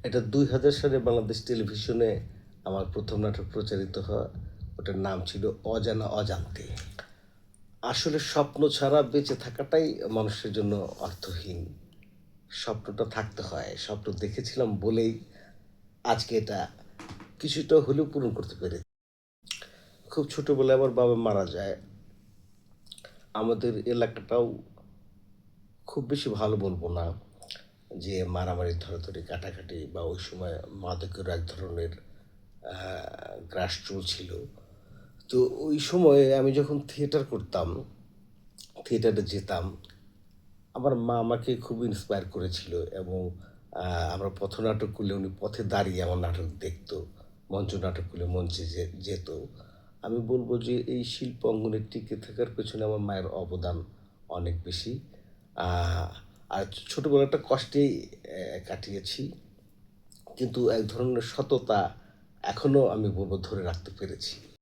এটা ২০০০ সালে বাংলাদেশ টেলিভিশনে আমার প্রথম নাটক প্রচারিত হয়। ওটার নাম ছিল অজানা অজান্তে। আসলে স্বপ্ন ছাড়া বেঁচে থাকাটাই মানুষের জন্য অর্থহীন। স্বপ্নটা থাকতে হয়। স্বপ্ন দেখেছিলাম বলেই আজকে এটা কিছুটা হলেও পূরণ করতে পেরেছি। খুব ছোটবেলায় আমার বাবা মারা যায়। আমাদের এলাকাটাও খুব বেশি ভালো বলব না যে মারামারি, ধরাধরি, কাটাকাটি বা ওই সময় মাদকেরও এক ধরনের আ গ্রাস চলছিল। তো ওই সময়ে আমি যখন থিয়েটার করতাম, থিয়েটারে যেতাম, আমার মা আমাকে খুব ইন্সপায়ার করেছিল এবং আ আমরা পথনাটক করলে উনি পথে দাঁড়িয়ে আমার নাটক দেখত। মঞ্চ নাটক করলে মঞ্চে যেত। আমি বলব যে এই শিল্প অঙ্গনে টিকে থাকার পেছনে আমার মায়ের অবদান অনেক বেশি। আ আর ছোটবেলাটা কষ্টেই কাটিয়েছি। কিন্তু এক ধরনের সততা এখনো আমি বলব ধরে রাখতে পেরেছি।